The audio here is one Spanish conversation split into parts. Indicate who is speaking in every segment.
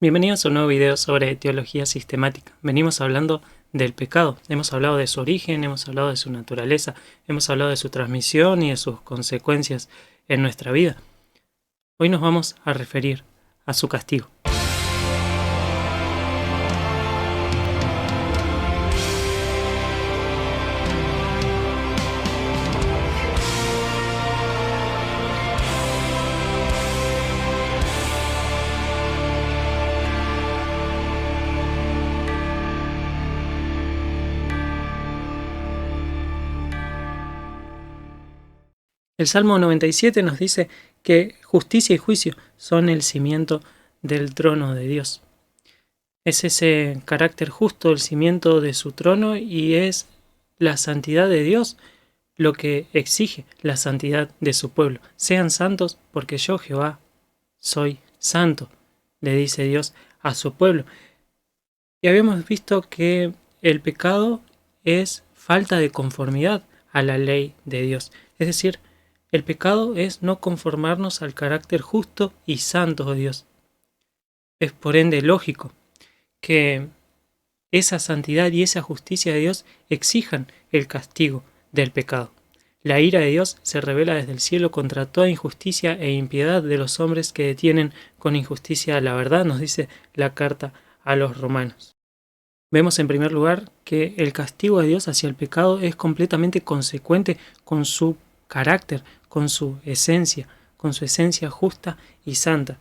Speaker 1: Bienvenidos a un nuevo video sobre teología sistemática. Venimos hablando del pecado. Hemos hablado de su origen, hemos hablado de su naturaleza, hemos hablado de su transmisión y de sus consecuencias en nuestra vida. Hoy nos vamos a referir a su castigo. El Salmo 97 nos dice que justicia y juicio son el cimiento del trono de Dios. Es ese carácter justo el cimiento de su trono y es la santidad de Dios lo que exige la santidad de su pueblo. Sean santos porque yo, Jehová, soy santo, le dice Dios a su pueblo. Y habíamos visto que el pecado es falta de conformidad a la ley de Dios. Es decir, el pecado es no conformarnos al carácter justo y santo de Dios. Es por ende lógico que esa santidad y esa justicia de Dios exijan el castigo del pecado. La ira de Dios se revela desde el cielo contra toda injusticia e impiedad de los hombres que detienen con injusticia la verdad, nos dice la carta a los romanos. Vemos en primer lugar que el castigo de Dios hacia el pecado es completamente consecuente con su carácter, con su esencia justa y santa.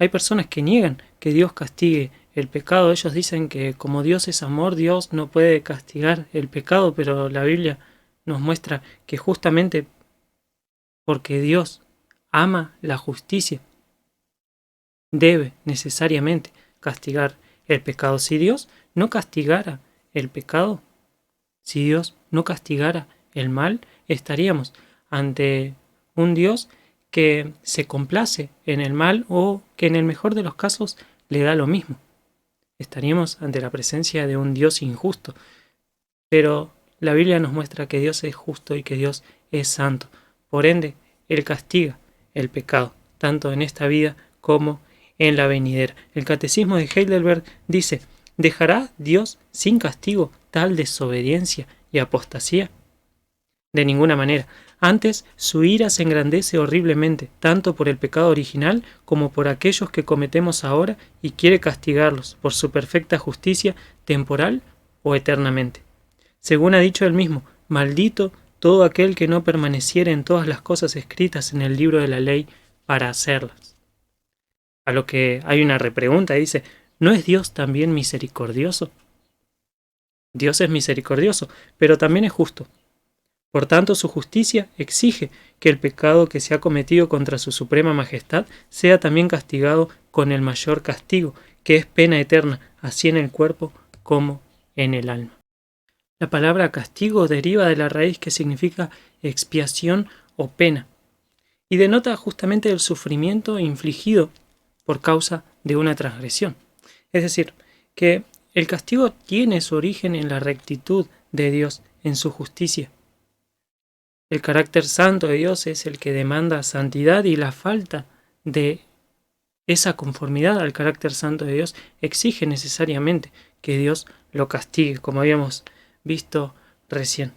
Speaker 1: Hay personas que niegan que Dios castigue el pecado. Ellos dicen que como Dios es amor, Dios no puede castigar el pecado, pero la Biblia nos muestra que justamente porque Dios ama la justicia, debe necesariamente castigar el pecado. Si Dios no castigara el pecado, si Dios no castigara el mal, estaríamos ante un Dios que se complace en el mal o que en el mejor de los casos le da lo mismo. Estaríamos ante la presencia de un Dios injusto. Pero la Biblia nos muestra que Dios es justo y que Dios es santo. Por ende, Él castiga el pecado, tanto en esta vida como en la venidera. El Catecismo de Heidelberg dice: ¿dejará Dios sin castigo tal desobediencia y apostasía? De ninguna manera. Antes, su ira se engrandece horriblemente, tanto por el pecado original como por aquellos que cometemos ahora, y quiere castigarlos por su perfecta justicia, temporal o eternamente. Según ha dicho él mismo: maldito todo aquel que no permaneciere en todas las cosas escritas en el libro de la ley para hacerlas. A lo que hay una repregunta, dice: ¿no es Dios también misericordioso? Dios es misericordioso, pero también es justo. Por tanto, su justicia exige que el pecado que se ha cometido contra su suprema majestad sea también castigado con el mayor castigo, que es pena eterna, así en el cuerpo como en el alma. La palabra castigo deriva de la raíz que significa expiación o pena, y denota justamente el sufrimiento infligido por causa de una transgresión. Es decir, que el castigo tiene su origen en la rectitud de Dios, en su justicia. El carácter santo de Dios es el que demanda santidad, y la falta de esa conformidad al carácter santo de Dios exige necesariamente que Dios lo castigue, como habíamos visto recién.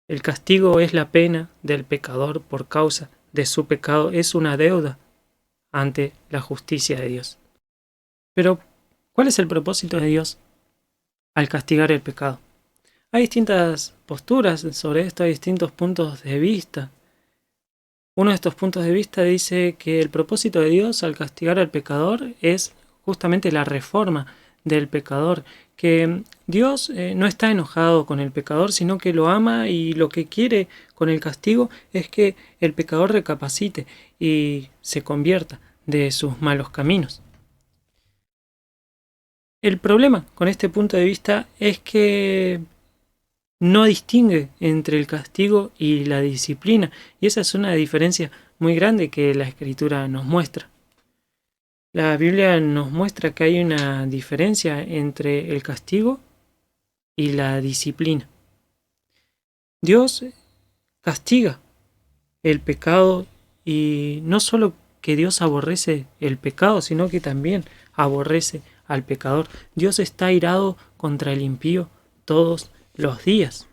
Speaker 1: El castigo es la pena del pecador por causa de su pecado, es una deuda ante la justicia de Dios. Pero, ¿cuál es el propósito de Dios al castigar el pecado? Hay distintas posturas sobre esto, hay distintos puntos de vista. Uno de estos puntos de vista dice que el propósito de Dios al castigar al pecador es justamente la reforma del pecador, que Dios no está enojado con el pecador, sino que lo ama, y lo que quiere con el castigo es que el pecador recapacite y se convierta de sus malos caminos. El problema con este punto de vista es que no distingue entre el castigo y la disciplina, y esa es una diferencia muy grande que la Escritura nos muestra. La Biblia nos muestra que hay una diferencia entre el castigo y la disciplina. Dios castiga el pecado, y no solo que Dios aborrece el pecado, sino que también aborrece al pecador. Dios está airado contra el impío todos los días,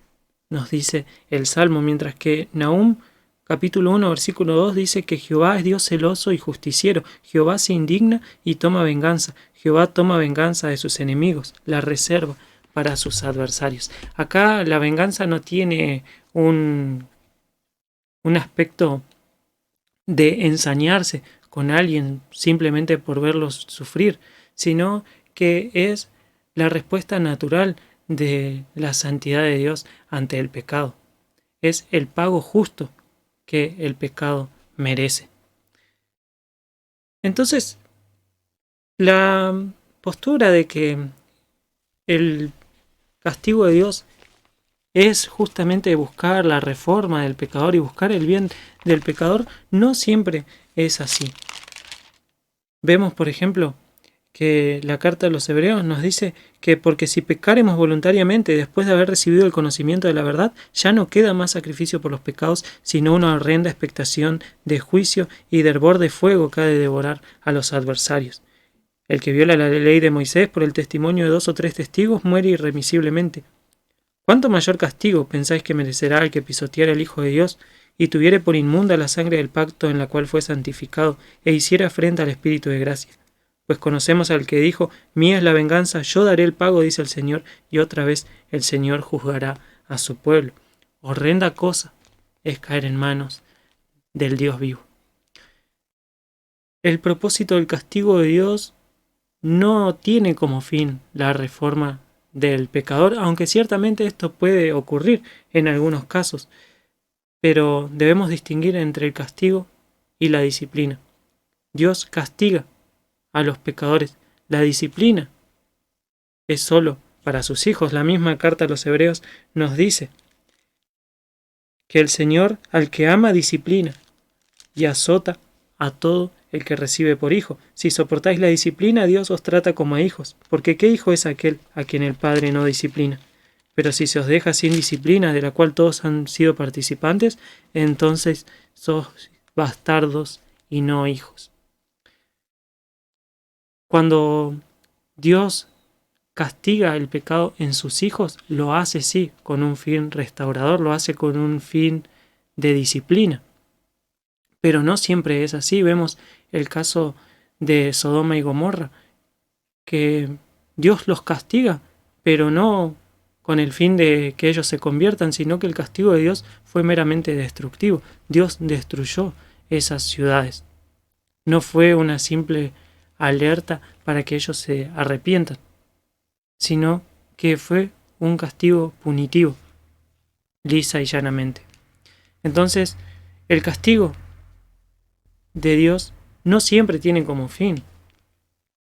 Speaker 1: nos dice el Salmo, mientras que Nahum capítulo 1, versículo 2 dice que Jehová es Dios celoso y justiciero. Jehová se indigna y toma venganza. Jehová toma venganza de sus enemigos, la reserva para sus adversarios. Acá la venganza no tiene un aspecto de ensañarse con alguien simplemente por verlos sufrir, sino que es la respuesta natural de la santidad de Dios ante el pecado. Es el pago justo que el pecado merece. Entonces, la postura de que el castigo de Dios es justamente buscar la reforma del pecador y buscar el bien del pecador, no siempre es así. Vemos, por ejemplo, que la carta de los Hebreos nos dice que porque si pecáremos voluntariamente después de haber recibido el conocimiento de la verdad, ya no queda más sacrificio por los pecados, sino una horrenda expectación de juicio y de hervor de fuego que ha de devorar a los adversarios. El que viola la ley de Moisés por el testimonio de 2 o 3 testigos muere irremisiblemente. ¿Cuánto mayor castigo pensáis que merecerá el que pisoteara el Hijo de Dios y tuviere por inmunda la sangre del pacto en la cual fue santificado e hiciera afrenta al Espíritu de gracia? Pues conocemos al que dijo, mía es la venganza, yo daré el pago, dice el Señor, y otra vez el Señor juzgará a su pueblo. Horrenda cosa es caer en manos del Dios vivo. El propósito del castigo de Dios no tiene como fin la reforma del pecador, aunque ciertamente esto puede ocurrir en algunos casos, pero debemos distinguir entre el castigo y la disciplina. Dios castiga a los pecadores. La disciplina es solo para sus hijos. La misma carta a los Hebreos nos dice que el Señor al que ama disciplina y azota a todo el que recibe por hijo. Si soportáis la disciplina, Dios os trata como a hijos, porque ¿qué hijo es aquel a quien el Padre no disciplina? Pero si se os deja sin disciplina, de la cual todos han sido participantes, entonces sos bastardos y no hijos. Cuando Dios castiga el pecado en sus hijos, lo hace sí con un fin restaurador, lo hace con un fin de disciplina. Pero no siempre es así. Vemos el caso de Sodoma y Gomorra, que Dios los castiga, pero no con el fin de que ellos se conviertan, sino que el castigo de Dios fue meramente destructivo. Dios destruyó esas ciudades. No fue una simple alerta para que ellos se arrepientan, sino que fue un castigo punitivo, lisa y llanamente. Entonces, el castigo de Dios no siempre tiene como fin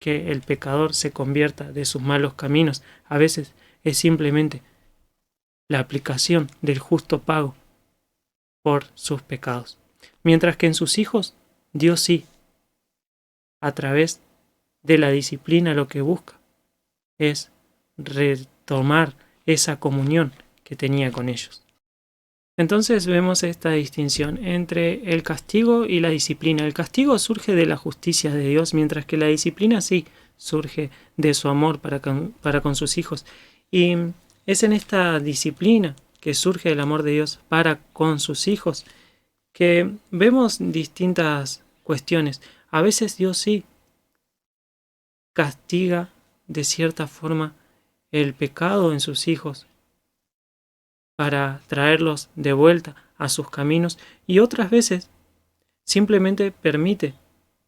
Speaker 1: que el pecador se convierta de sus malos caminos. A veces es simplemente la aplicación del justo pago por sus pecados. Mientras que en sus hijos, Dios sí, a través de la disciplina, lo que busca es retomar esa comunión que tenía con ellos. Entonces vemos esta distinción entre el castigo y la disciplina. El castigo surge de la justicia de Dios, mientras que la disciplina sí surge de su amor para con sus hijos. Y es en esta disciplina que surge el amor de Dios para con sus hijos que vemos distintas cuestiones. A veces Dios sí castiga de cierta forma el pecado en sus hijos para traerlos de vuelta a sus caminos, y otras veces simplemente permite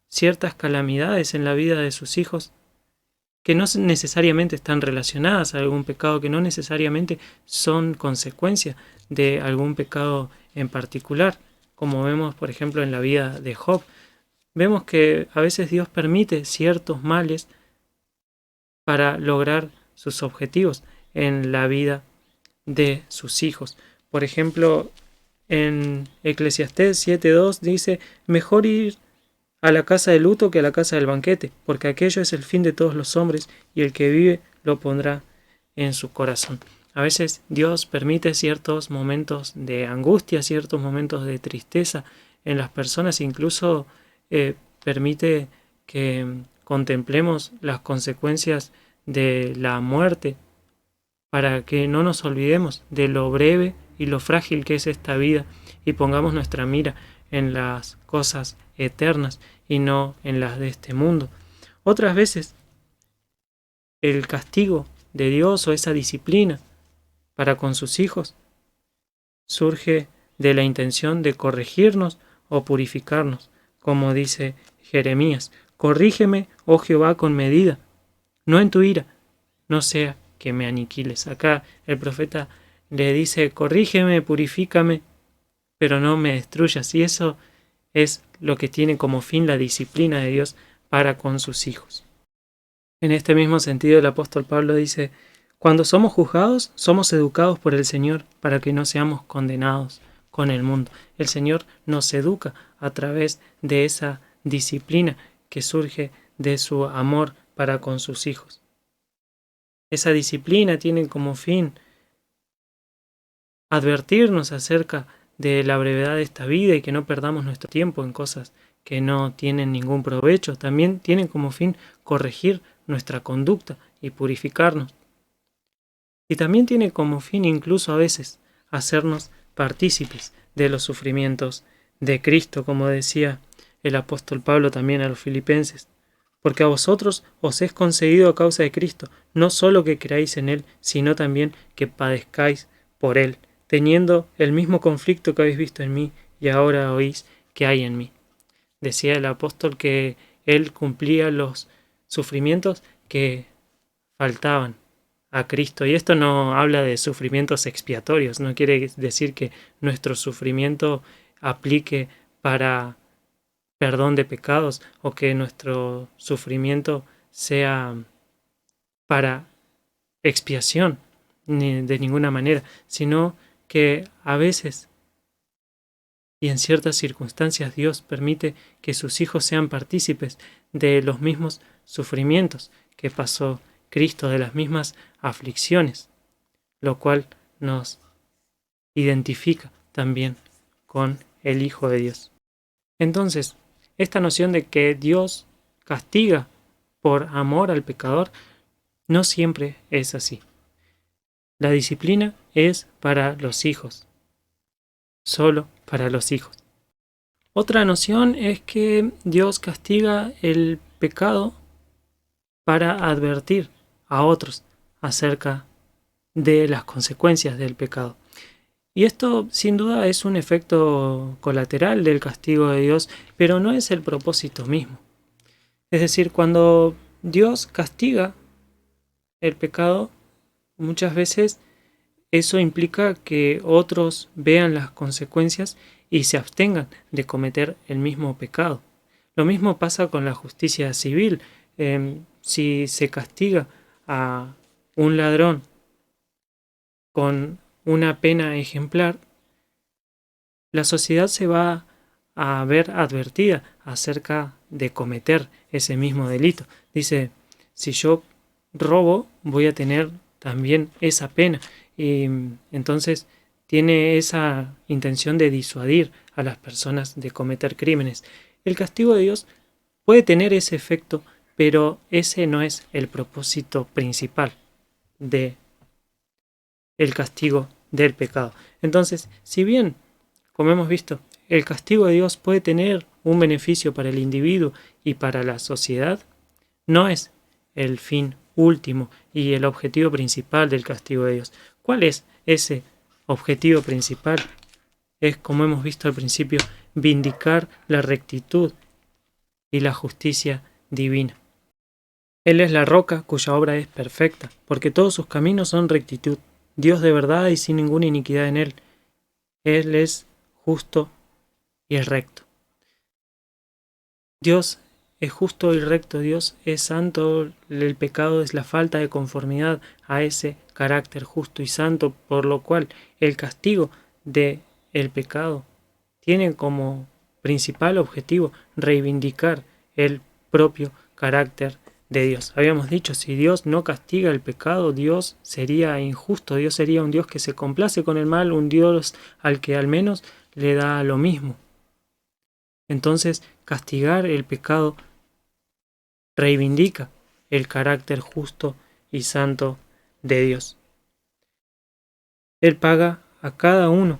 Speaker 1: ciertas calamidades en la vida de sus hijos que no necesariamente están relacionadas a algún pecado, que no necesariamente son consecuencia de algún pecado en particular, como vemos por ejemplo en la vida de Job. Vemos que a veces Dios permite ciertos males para lograr sus objetivos en la vida de sus hijos. Por ejemplo, en Eclesiastés 7:2 dice, mejor ir a la casa de luto que a la casa del banquete, porque aquello es el fin de todos los hombres, y el que vive lo pondrá en su corazón. A veces Dios permite ciertos momentos de angustia, ciertos momentos de tristeza en las personas, incluso permite que contemplemos las consecuencias de la muerte para que no nos olvidemos de lo breve y lo frágil que es esta vida y pongamos nuestra mira en las cosas eternas y no en las de este mundo. Otras veces el castigo de Dios o esa disciplina para con sus hijos surge de la intención de corregirnos o purificarnos, como dice Jeremías: corrígeme, oh Jehová, con medida, no en tu ira, no sea que me aniquiles. Acá el profeta le dice: corrígeme, purifícame, pero no me destruyas. Y eso es lo que tiene como fin la disciplina de Dios para con sus hijos. En este mismo sentido, el apóstol Pablo dice: cuando somos juzgados, somos educados por el Señor para que no seamos condenados con el mundo. El Señor nos educa a través de esa disciplina que surge de su amor para con sus hijos. Esa disciplina tiene como fin advertirnos acerca de la brevedad de esta vida y que no perdamos nuestro tiempo en cosas que no tienen ningún provecho. También tienen como fin corregir nuestra conducta y purificarnos. Y también tiene como fin incluso a veces hacernos partícipes de los sufrimientos de Cristo, como decía el apóstol Pablo también a los filipenses. Porque a vosotros os es concedido a causa de Cristo, no solo que creáis en Él, sino también que padezcáis por Él, teniendo el mismo conflicto que habéis visto en mí y ahora oís que hay en mí. Decía el apóstol que Él cumplía los sufrimientos que faltaban a Cristo. Y esto no habla de sufrimientos expiatorios, no quiere decir que nuestro sufrimiento aplique para perdón de pecados o que nuestro sufrimiento sea para expiación, ni de ninguna manera, sino que a veces y en ciertas circunstancias Dios permite que sus hijos sean partícipes de los mismos sufrimientos que pasó Cristo, de las mismas aflicciones, lo cual nos identifica también con el Hijo de Dios. Entonces, esta noción de que Dios castiga por amor al pecador no siempre es así. La disciplina es para los hijos, solo para los hijos. Otra noción es que Dios castiga el pecado para advertir a otros acerca de las consecuencias del pecado. Y esto sin duda es un efecto colateral del castigo de Dios, pero no es el propósito mismo. Es decir, cuando Dios castiga el pecado, muchas veces eso implica que otros vean las consecuencias y se abstengan de cometer el mismo pecado. Lo mismo pasa con la justicia civil. Si se castiga a un ladrón con una pena ejemplar, la sociedad se va a ver advertida acerca de cometer ese mismo delito. Dice: si yo robo, voy a tener también esa pena. Y entonces tiene esa intención de disuadir a las personas de cometer crímenes. El castigo de Dios puede tener ese efecto, pero ese no es el propósito principal de el castigo del pecado. Entonces, si bien, como hemos visto, el castigo de Dios puede tener un beneficio para el individuo y para la sociedad, no es el fin último y el objetivo principal del castigo de Dios. ¿Cuál es ese objetivo principal? Es, como hemos visto al principio, vindicar la rectitud y la justicia divina. Él es la roca cuya obra es perfecta, porque todos sus caminos son rectitud. Dios de verdad y sin ninguna iniquidad en él. Él es justo y es recto. Dios es justo y recto, Dios es santo, el pecado es la falta de conformidad a ese carácter justo y santo, por lo cual el castigo del pecado tiene como principal objetivo reivindicar el propio carácter de Dios. Habíamos dicho, si Dios no castiga el pecado, Dios sería injusto, Dios sería un Dios que se complace con el mal, un Dios al que al menos le da lo mismo. Entonces, castigar el pecado reivindica el carácter justo y santo de Dios. Él paga a cada uno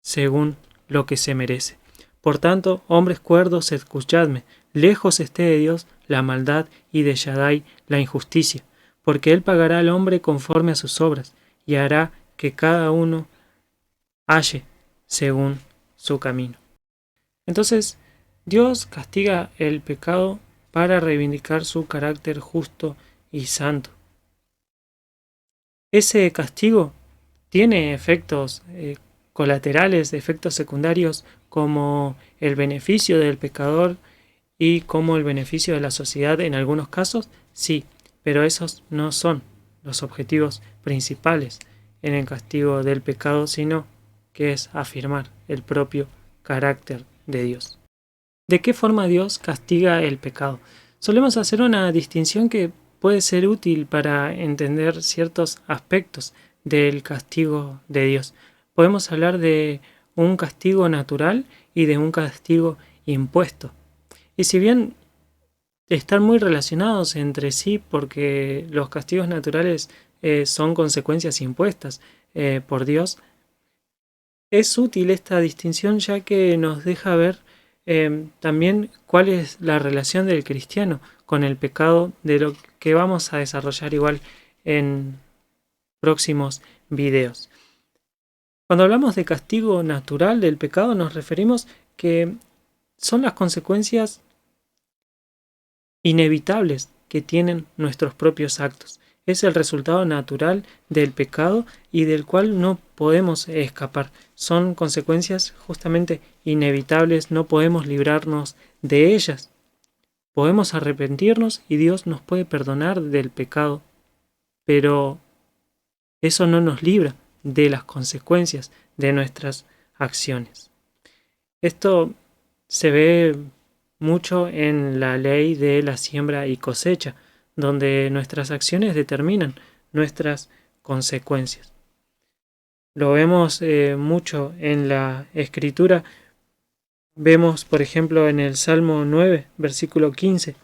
Speaker 1: según lo que se merece. Por tanto, hombres cuerdos, escuchadme, lejos esté de Dios la maldad y de Shaddai la injusticia, porque Él pagará al hombre conforme a sus obras, y hará que cada uno halle según su camino. Entonces, Dios castiga el pecado para reivindicar su carácter justo y santo. Ese castigo tiene efectos colaterales, efectos secundarios, como el beneficio del pecador y como el beneficio de la sociedad en algunos casos, sí, pero esos no son los objetivos principales en el castigo del pecado, sino que es afirmar el propio carácter de Dios. ¿De qué forma Dios castiga el pecado? Solemos hacer una distinción que puede ser útil para entender ciertos aspectos del castigo de Dios. Podemos hablar de un castigo natural y de un castigo impuesto. Y si bien están muy relacionados entre sí, porque los castigos naturales son consecuencias impuestas por Dios, es útil esta distinción ya que nos deja ver también cuál es la relación del cristiano con el pecado, de lo que vamos a desarrollar igual en próximos videos. Cuando hablamos de castigo natural del pecado, nos referimos que son las consecuencias inevitables que tienen nuestros propios actos. Es el resultado natural del pecado y del cual no podemos escapar. Son consecuencias justamente inevitables, no podemos librarnos de ellas. Podemos arrepentirnos y Dios nos puede perdonar del pecado, pero eso no nos libra de las consecuencias de nuestras acciones. Esto se ve mucho en la ley de la siembra y cosecha, donde nuestras acciones determinan nuestras consecuencias. Lo vemos mucho en la Escritura. Vemos, por ejemplo, en el Salmo 9, versículo 15,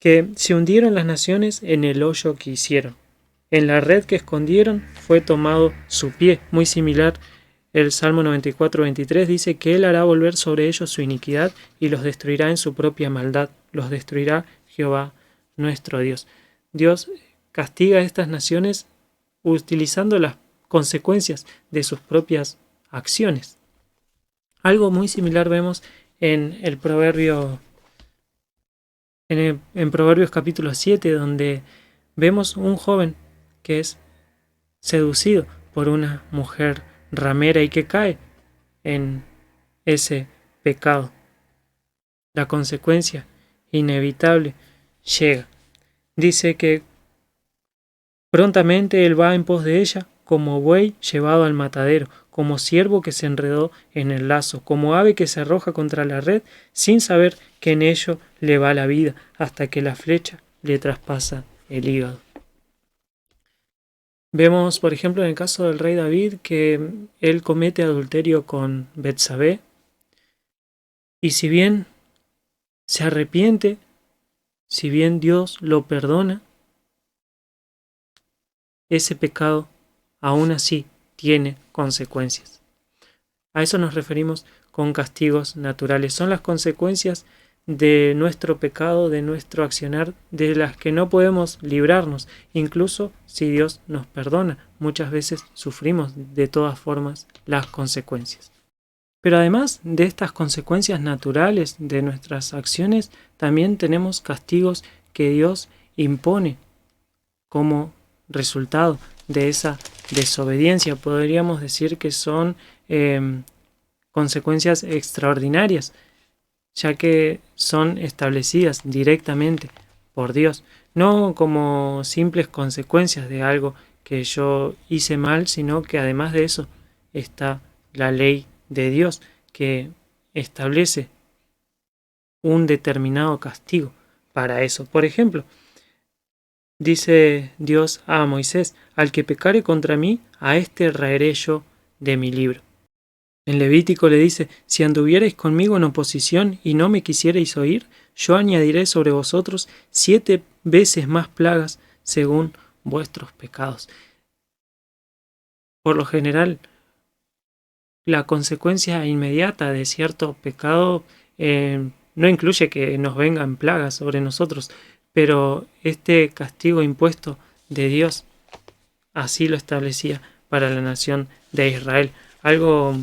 Speaker 1: que se hundieron las naciones en el hoyo que hicieron. En la red que escondieron fue tomado su pie. Muy similar, el Salmo 94, 23 dice que Él hará volver sobre ellos su iniquidad y los destruirá en su propia maldad. Los destruirá Jehová nuestro Dios. Dios castiga a estas naciones utilizando las consecuencias de sus propias acciones. Algo muy similar vemos en el Proverbio, en Proverbios capítulo 7, donde vemos un joven que es seducido por una mujer ramera y que cae en ese pecado. La consecuencia inevitable llega. Dice que prontamente él va en pos de ella, como buey llevado al matadero, como ciervo que se enredó en el lazo, como ave que se arroja contra la red, sin saber que en ello le va la vida, hasta que la flecha le traspasa el hígado. Vemos, por ejemplo, en el caso del rey David, que él comete adulterio con Betsabé, y si bien se arrepiente, si bien Dios lo perdona, ese pecado aún así tiene consecuencias. A eso nos referimos con castigos naturales. Son las consecuencias de nuestro pecado, de nuestro accionar, de las que no podemos librarnos. Incluso si Dios nos perdona, muchas veces sufrimos de todas formas las consecuencias. Pero además de estas consecuencias naturales de nuestras acciones, también tenemos castigos que Dios impone como resultado de esa desobediencia. Podríamos decir que son consecuencias extraordinarias, ya que son establecidas directamente por Dios, no como simples consecuencias de algo que yo hice mal, sino que además de eso está la ley de Dios, que establece un determinado castigo para eso. Por ejemplo, dice Dios a Moisés: al que pecare contra mí, a éste raeré yo de mi libro. En Levítico le dice, si anduvierais conmigo en oposición y no me quisierais oír, yo añadiré sobre vosotros 7 veces más plagas según vuestros pecados. Por lo general, la consecuencia inmediata de cierto pecado no incluye que nos vengan plagas sobre nosotros, pero este castigo impuesto de Dios así lo establecía para la nación de Israel. Algo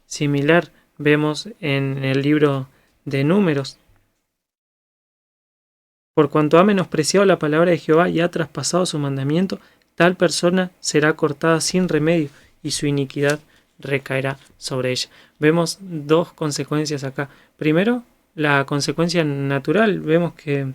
Speaker 1: similar vemos en el libro de Números. Por cuanto ha menospreciado la palabra de Jehová y ha traspasado su mandamiento, tal persona será cortada sin remedio y su iniquidad recaerá sobre ella. Vemos dos consecuencias acá. Primero, la consecuencia natural. Vemos que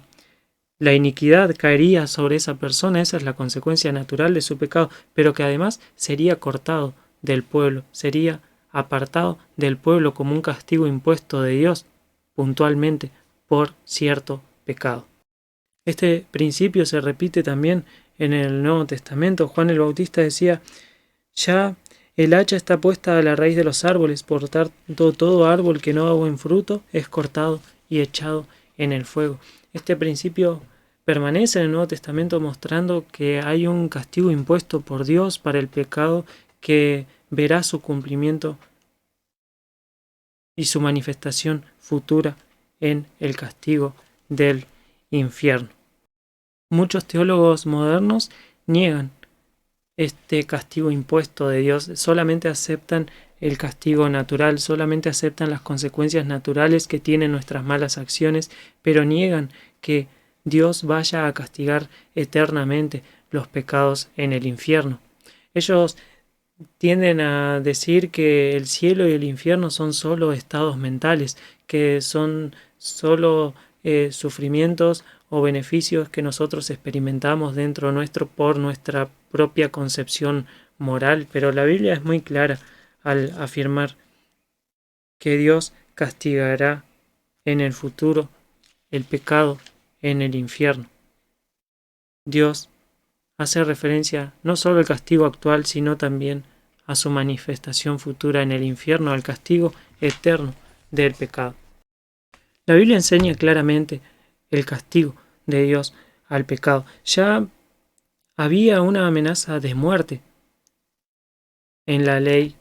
Speaker 1: la iniquidad caería sobre esa persona, esa es la consecuencia natural de su pecado, pero que además sería cortado del pueblo, sería apartado del pueblo como un castigo impuesto de Dios puntualmente por cierto pecado. Este principio se repite también en el Nuevo Testamento. Juan el Bautista decía, ya el hacha está puesta a la raíz de los árboles, por tanto todo árbol que no da buen fruto es cortado y echado en el fuego. Este principio permanece en el Nuevo Testamento mostrando que hay un castigo impuesto por Dios para el pecado que verá su cumplimiento y su manifestación futura en el castigo del infierno. Muchos teólogos modernos niegan este castigo impuesto de Dios, solamente aceptan el castigo natural, solamente aceptan las consecuencias naturales que tienen nuestras malas acciones, pero niegan que Dios vaya a castigar eternamente los pecados en el infierno. Ellos tienden a decir que el cielo y el infierno son solo estados mentales, que son solo sufrimientos o beneficios que nosotros experimentamos dentro nuestro por nuestra propia concepción moral, pero la Biblia es muy clara al afirmar que Dios castigará en el futuro el pecado en el infierno. Dios hace referencia no solo al castigo actual, sino también a su manifestación futura en el infierno, al castigo eterno del pecado. La Biblia enseña claramente el castigo de Dios al pecado. Ya había una amenaza de muerte en la ley,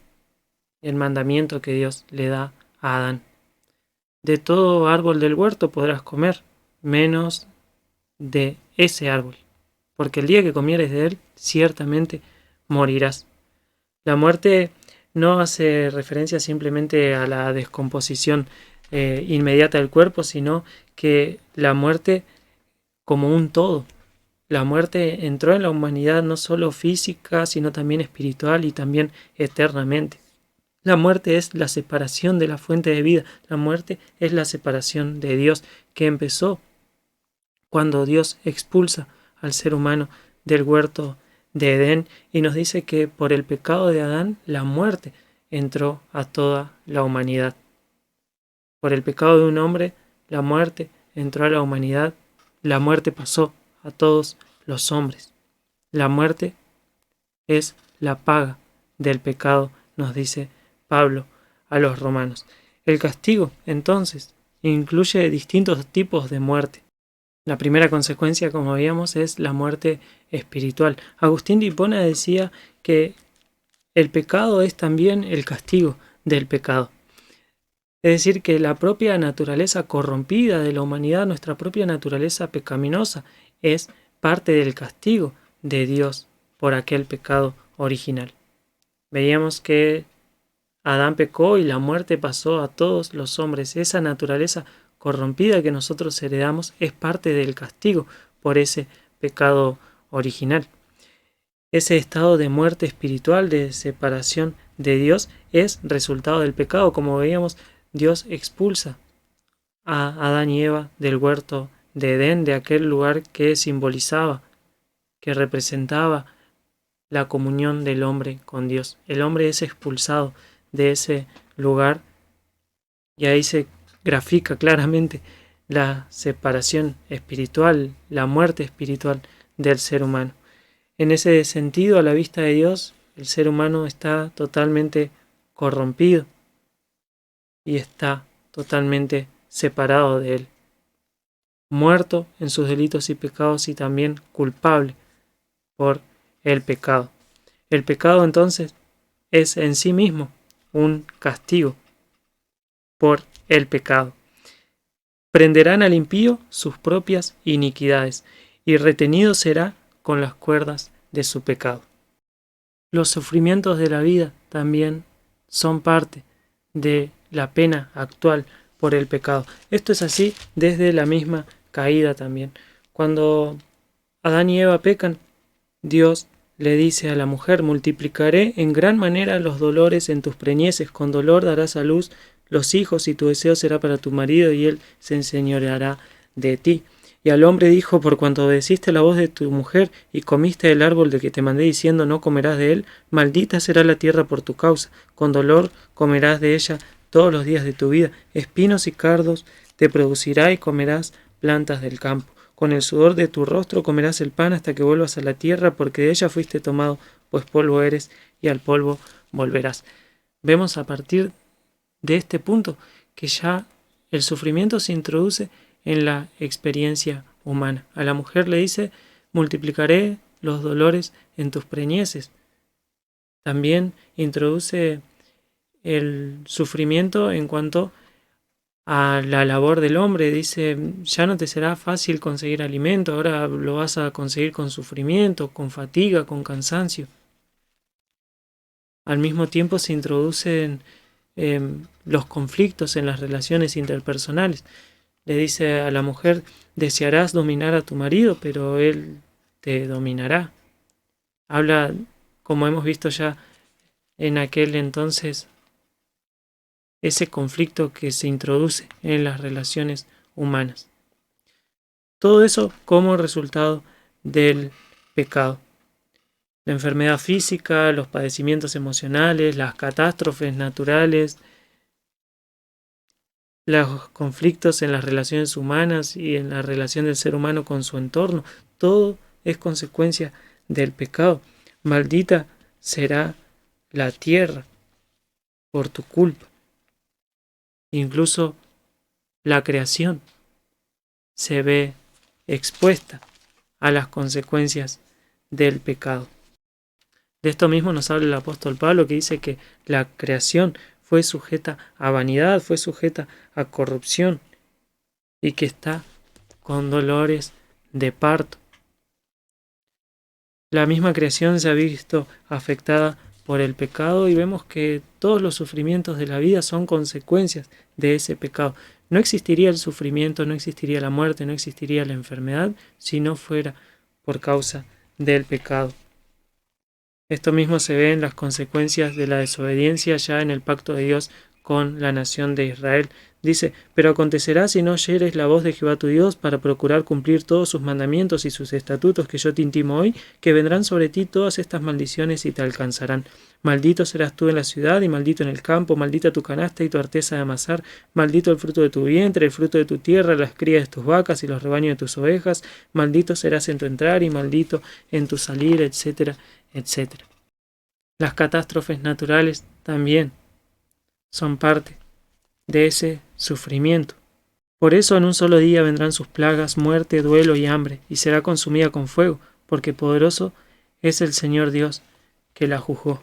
Speaker 1: el mandamiento que Dios le da a Adán. De todo árbol del huerto podrás comer, menos de ese árbol, porque el día que comieres de él, ciertamente morirás. La muerte no hace referencia simplemente a la descomposición inmediata del cuerpo, sino que la muerte como un todo. La muerte entró en la humanidad no solo física, sino también espiritual y también eternamente. La muerte es la separación de la fuente de vida. La muerte es la separación de Dios, que empezó cuando Dios expulsa al ser humano del huerto de Edén y nos dice que por el pecado de Adán la muerte entró a toda la humanidad. Por el pecado de un hombre la muerte entró a la humanidad, la muerte pasó a todos los hombres. La muerte es la paga del pecado, nos dice Pablo a los romanos. El castigo, entonces, incluye distintos tipos de muerte. La primera consecuencia, como veíamos, es la muerte espiritual. Agustín de Hipona decía que el pecado es también el castigo del pecado. Es decir, que la propia naturaleza corrompida de la humanidad, nuestra propia naturaleza pecaminosa, es parte del castigo de Dios por aquel pecado original. Veíamos que Adán pecó y la muerte pasó a todos los hombres. Esa naturaleza corrompida que nosotros heredamos es parte del castigo por ese pecado original. Ese estado de muerte espiritual, de separación de Dios, es resultado del pecado. Como veíamos, Dios expulsa a Adán y Eva del huerto de Edén, de aquel lugar que simbolizaba, que representaba la comunión del hombre con Dios. El hombre es expulsado de ese lugar y ahí se grafica claramente la separación espiritual, la muerte espiritual del ser humano. En ese sentido, a la vista de Dios, el ser humano está totalmente corrompido. y está totalmente separado de Él, muerto en sus delitos y pecados y también culpable por el pecado. El pecado entonces es en sí mismo un castigo por el pecado. Prenderán al impío sus propias iniquidades, y retenido será con las cuerdas de su pecado. Los sufrimientos de la vida también son parte de la pena actual por el pecado. Esto es así desde la misma caída también. Cuando Adán y Eva pecan, Dios le dice a la mujer: multiplicaré en gran manera los dolores en tus preñeces, con dolor darás a luz los hijos, y tu deseo será para tu marido, y él se enseñoreará de ti. Y al hombre dijo: por cuanto obedeciste la voz de tu mujer, y comiste del árbol de que te mandé diciendo: no comerás de él, maldita será la tierra por tu causa, con dolor comerás de ella todos los días de tu vida, espinos y cardos te producirá, y comerás plantas del campo. Con el sudor de tu rostro comerás el pan hasta que vuelvas a la tierra, porque de ella fuiste tomado, pues polvo eres, y al polvo volverás. Vemos a partir de este punto que ya el sufrimiento se introduce en la experiencia humana. A la mujer le dice: multiplicaré los dolores en tus preñeces. También introduce el sufrimiento en cuanto a la labor del hombre. Dice: ya no te será fácil conseguir alimento, ahora lo vas a conseguir con sufrimiento, con fatiga, con cansancio. Al mismo tiempo se introducen los conflictos en las relaciones interpersonales. Le dice a la mujer: desearás dominar a tu marido, pero él te dominará. Habla, como hemos visto ya en aquel entonces, ese conflicto que se introduce en las relaciones humanas. Todo eso como resultado del pecado. La enfermedad física, los padecimientos emocionales, las catástrofes naturales, los conflictos en las relaciones humanas y en la relación del ser humano con su entorno, todo es consecuencia del pecado. Maldita será la tierra por tu culpa. Incluso la creación se ve expuesta a las consecuencias del pecado. De esto mismo nos habla el apóstol Pablo, que dice que la creación fue sujeta a vanidad, fue sujeta a corrupción y que está con dolores de parto. La misma creación se ha visto afectada por el pecado y vemos que todos los sufrimientos de la vida son consecuencias de ese pecado. No existiría el sufrimiento, no existiría la muerte, no existiría la enfermedad si no fuera por causa del pecado. Esto mismo se ve en las consecuencias de la desobediencia ya en el pacto de Dios con la nación de Israel. Dice: pero acontecerá, si no oyeres la voz de Jehová tu Dios para procurar cumplir todos sus mandamientos y sus estatutos que yo te intimo hoy, que vendrán sobre ti todas estas maldiciones y te alcanzarán. Maldito serás tú en la ciudad y maldito en el campo, maldita tu canasta y tu arteza de amasar, maldito el fruto de tu vientre, el fruto de tu tierra, las crías de tus vacas y los rebaños de tus ovejas, maldito serás en tu entrar y maldito en tu salir, etcétera, etcétera. Las catástrofes naturales también son parte de ese sufrimiento. Por eso en un solo día vendrán sus plagas, muerte, duelo y hambre, y será consumida con fuego, porque poderoso es el Señor Dios que la juzgó.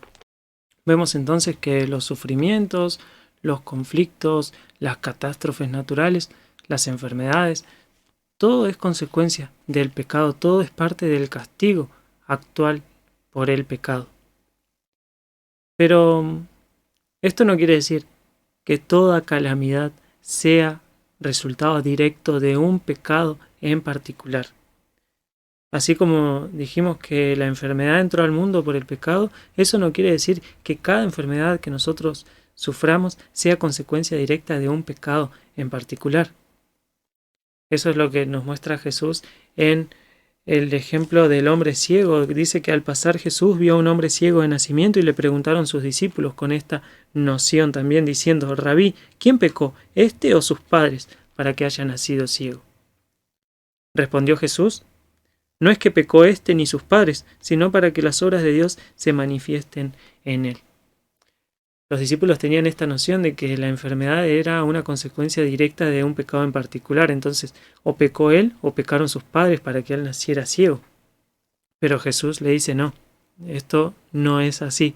Speaker 1: Vemos entonces que los sufrimientos, los conflictos, las catástrofes naturales, las enfermedades, todo es consecuencia del pecado, todo es parte del castigo actual por el pecado. Pero esto no quiere decir que toda calamidad sea resultado directo de un pecado en particular. Así como dijimos que la enfermedad entró al mundo por el pecado, eso no quiere decir que cada enfermedad que nosotros suframos sea consecuencia directa de un pecado en particular. Eso es lo que nos muestra Jesús en el ejemplo del hombre ciego. Dice que al pasar Jesús vio a un hombre ciego de nacimiento y le preguntaron sus discípulos con esta noción también diciendo: Rabí, ¿quién pecó, este o sus padres, para que haya nacido ciego? Respondió Jesús: no es que pecó este ni sus padres, sino para que las obras de Dios se manifiesten en él. Los discípulos tenían esta noción de que la enfermedad era una consecuencia directa de un pecado en particular. Entonces, o pecó él o pecaron sus padres para que él naciera ciego. Pero Jesús le dice, no, esto no es así.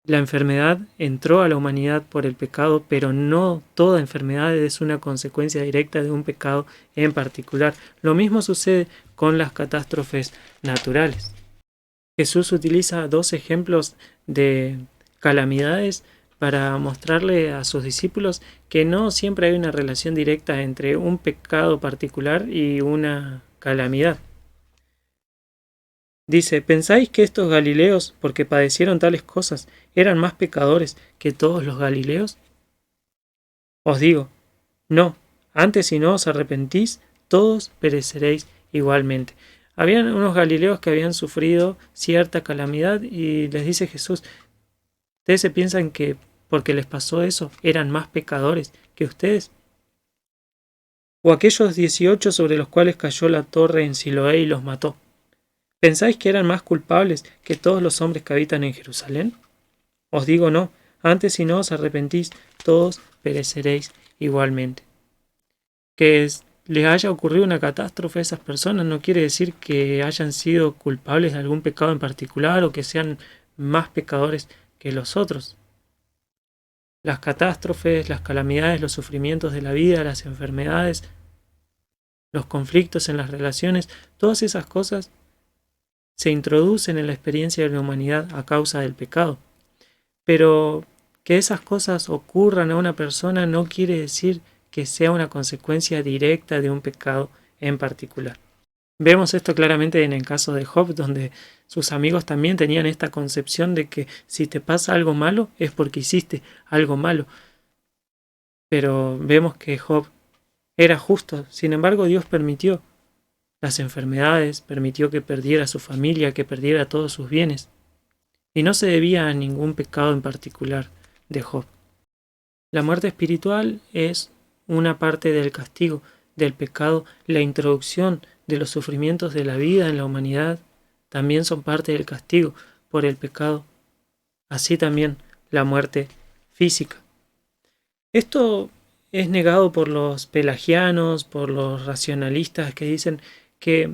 Speaker 1: La enfermedad entró a la humanidad por el pecado, pero no toda enfermedad es una consecuencia directa de un pecado en particular. Lo mismo sucede con las catástrofes naturales. Jesús utiliza dos ejemplos de calamidades para mostrarle a sus discípulos que no siempre hay una relación directa entre un pecado particular y una calamidad. Dice, ¿pensáis que estos Galileos, porque padecieron tales cosas, eran más pecadores que todos los Galileos? Os digo, no, antes si no os arrepentís, todos pereceréis igualmente. Habían unos Galileos que habían sufrido cierta calamidad y les dice Jesús, ¿ustedes se piensan que porque les pasó eso eran más pecadores que ustedes? ¿O aquellos 18 sobre los cuales cayó la torre en Siloé y los mató? ¿Pensáis que eran más culpables que todos los hombres que habitan en Jerusalén? Os digo no, antes si no os arrepentís, todos pereceréis igualmente. Que les haya ocurrido una catástrofe a esas personas no quiere decir que hayan sido culpables de algún pecado en particular o que sean más pecadores que los otros. Las catástrofes, las calamidades, los sufrimientos de la vida, las enfermedades, los conflictos en las relaciones, todas esas cosas se introducen en la experiencia de la humanidad a causa del pecado. Pero que esas cosas ocurran a una persona no quiere decir que sea una consecuencia directa de un pecado en particular. Vemos esto claramente en el caso de Job, donde sus amigos también tenían esta concepción de que si te pasa algo malo es porque hiciste algo malo. Pero vemos que Job era justo, sin embargo Dios permitió las enfermedades, permitió que perdiera su familia, que perdiera todos sus bienes. Y no se debía a ningún pecado en particular de Job. La muerte espiritual es una parte del castigo, del pecado, la introducción de los sufrimientos de la vida en la humanidad también son parte del castigo por el pecado. Así también la muerte física. Esto es negado por los pelagianos, por los racionalistas que dicen que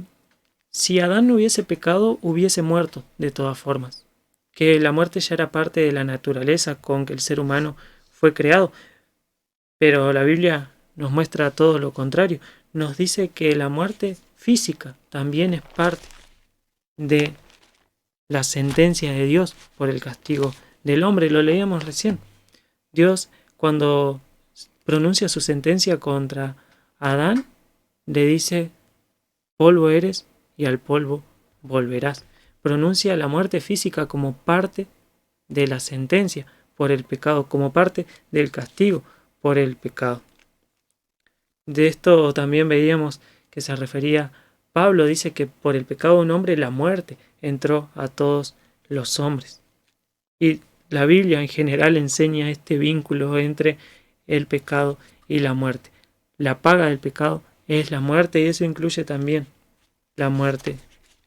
Speaker 1: si Adán no hubiese pecado, hubiese muerto de todas formas, que la muerte ya era parte de la naturaleza con que el ser humano fue creado. Pero la Biblia nos muestra todo lo contrario, nos dice que la muerte física también es parte de la sentencia de Dios por el castigo del hombre, lo leíamos recién. Dios, cuando pronuncia su sentencia contra Adán, le dice, polvo eres y al polvo volverás. Pronuncia la muerte física como parte de la sentencia por el pecado, como parte del castigo por el pecado. De esto también veíamos que se refería Pablo, dice que por el pecado de un hombre la muerte entró a todos los hombres. Y la Biblia en general enseña este vínculo entre el pecado y la muerte. La paga del pecado es la muerte y eso incluye también la muerte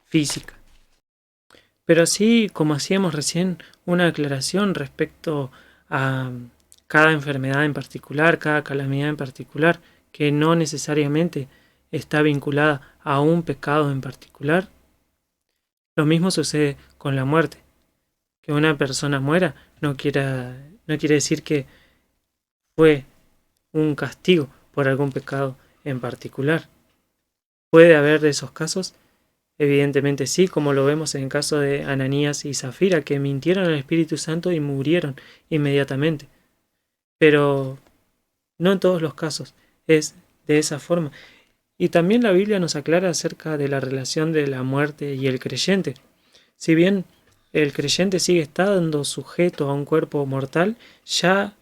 Speaker 1: física. Pero así como hacíamos recién una aclaración respecto a cada enfermedad en particular, cada calamidad en particular, que no necesariamente está vinculada a un pecado en particular, lo mismo sucede con la muerte. Que una persona muera no quiere decir que fue un castigo por algún pecado en particular. ¿Puede haber esos casos? Evidentemente sí, como lo vemos en el caso de Ananías y Zafira, que mintieron al Espíritu Santo y murieron inmediatamente. Pero no en todos los casos es de esa forma. Y también la Biblia nos aclara acerca de la relación de la muerte y el creyente. Si bien el creyente sigue estando sujeto a un cuerpo mortal, ya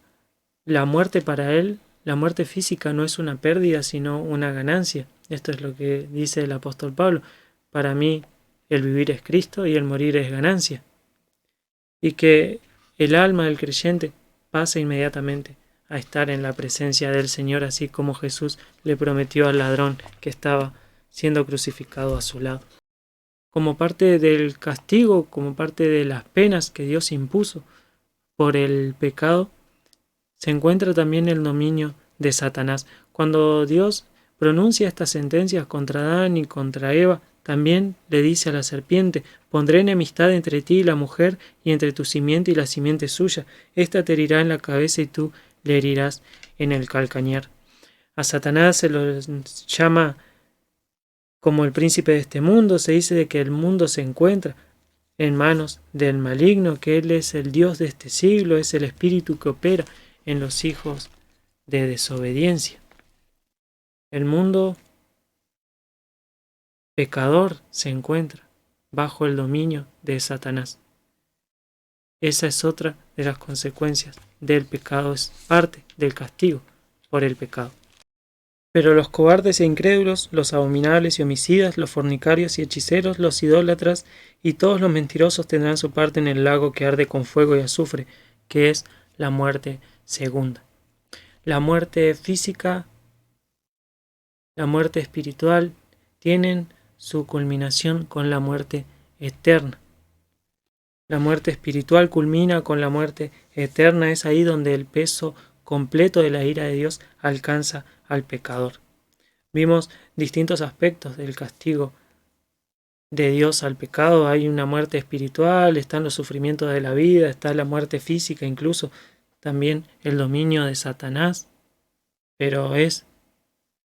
Speaker 1: la muerte para él, la muerte física no es una pérdida, sino una ganancia. Esto es lo que dice el apóstol Pablo. Para mí el vivir es Cristo y el morir es ganancia. Y que el alma del creyente pasa inmediatamente a estar en la presencia del Señor, así como Jesús le prometió al ladrón que estaba siendo crucificado a su lado. como parte del castigo, como parte de las penas que Dios impuso por el pecado, se encuentra también el dominio de Satanás. Cuando Dios pronuncia estas sentencias contra Adán y contra Eva, también le dice a la serpiente: pondré enemistad entre ti y la mujer, y entre tu simiente y la simiente suya. Esta te herirá en la cabeza y tú le herirás en el calcañar. A Satanás se lo llama como el príncipe de este mundo. Se dice de que el mundo se encuentra en manos del maligno, que él es el Dios de este siglo, es el espíritu que opera en los hijos de desobediencia. El mundo pecador se encuentra bajo el dominio de Satanás. Esa es otra de las consecuencias del pecado, es parte del castigo por el pecado. Pero los cobardes e incrédulos, los abominables y homicidas, los fornicarios y hechiceros, los idólatras y todos los mentirosos tendrán su parte en el lago que arde con fuego y azufre, que es la muerte segunda. La muerte física, la muerte espiritual, tienen su culminación con la muerte eterna. La muerte espiritual culmina con la muerte eterna. Es ahí donde el peso completo de la ira de Dios alcanza al pecador. Vimos distintos aspectos del castigo de Dios al pecado. Hay una muerte espiritual, están los sufrimientos de la vida, está la muerte física, incluso también el dominio de Satanás. Pero es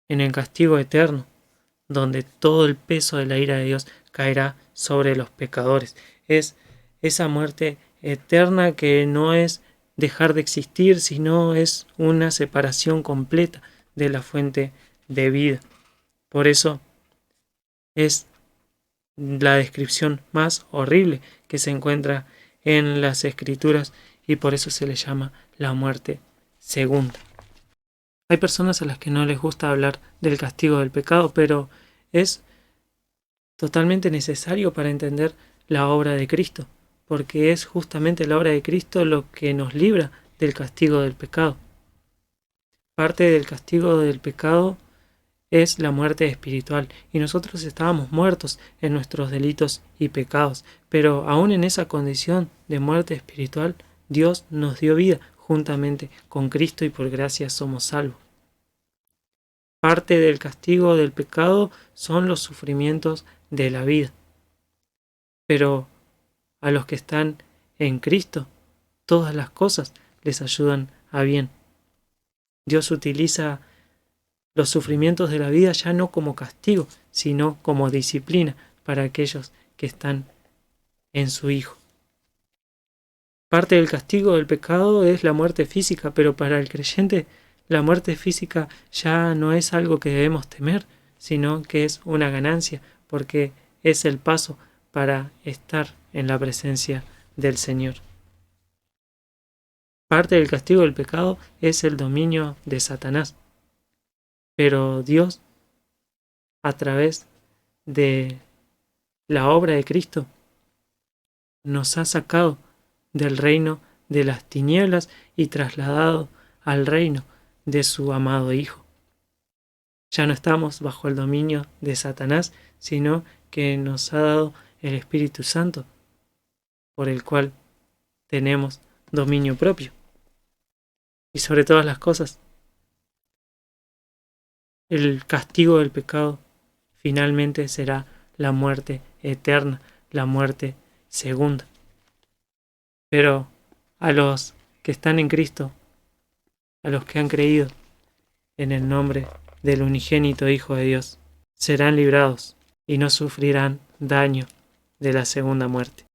Speaker 1: en el castigo eterno donde todo el peso de la ira de Dios caerá sobre los pecadores. Es esa muerte eterna que no es dejar de existir, sino es una separación completa de la fuente de vida. Por eso es la descripción más horrible que se encuentra en las Escrituras, y por eso se le llama la muerte segunda. Hay personas a las que no les gusta hablar del castigo del pecado, pero es totalmente necesario para entender la obra de Cristo, porque es justamente la obra de Cristo lo que nos libra del castigo del pecado. Parte del castigo del pecado es la muerte espiritual, y nosotros estábamos muertos en nuestros delitos y pecados, pero aún en esa condición de muerte espiritual, Dios nos dio vida juntamente con Cristo, y por gracia somos salvos. Parte del castigo del pecado son los sufrimientos de la vida, pero a los que están en Cristo, todas las cosas les ayudan a bien. Dios utiliza los sufrimientos de la vida ya no como castigo, sino como disciplina para aquellos que están en su Hijo. Parte del castigo del pecado es la muerte física, pero para el creyente la muerte física ya no es algo que debemos temer, sino que es una ganancia, porque es el paso para estar en la presencia del Señor. Parte del castigo del pecado es el dominio de Satanás. Pero Dios, a través de la obra de Cristo, nos ha sacado del reino de las tinieblas y trasladado al reino de su amado Hijo. Ya no estamos bajo el dominio de Satanás, sino que nos ha dado el Espíritu Santo, por el cual tenemos dominio propio. Y sobre todas las cosas, el castigo del pecado finalmente será la muerte eterna, la muerte segunda. Pero a los que están en Cristo, a los que han creído en el nombre del unigénito Hijo de Dios, serán librados y no sufrirán daño de la segunda muerte.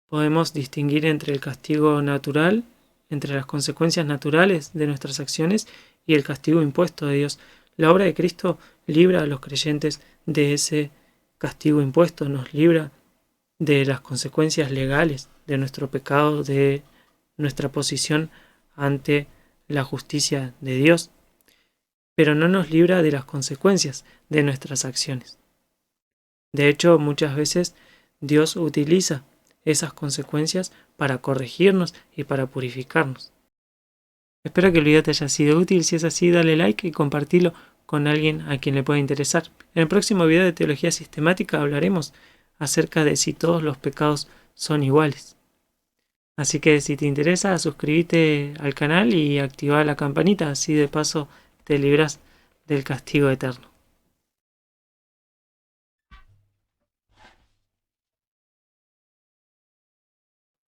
Speaker 1: Podemos distinguir entre el castigo natural, entre las consecuencias naturales de nuestras acciones, y el castigo impuesto de Dios. La obra de Cristo libra a los creyentes de ese castigo impuesto, nos libra de las consecuencias legales de nuestro pecado, de nuestra posición ante la justicia de Dios, pero no nos libra de las consecuencias de nuestras acciones. De hecho, muchas veces Dios utiliza esas consecuencias para corregirnos y para purificarnos. Espero que el video te haya sido útil. Si es así, dale like y compartilo con alguien a quien le pueda interesar. En el próximo video de Teología Sistemática hablaremos acerca de si todos los pecados son iguales. Así que si te interesa, suscríbete al canal y activa la campanita, así de paso te libras del castigo eterno.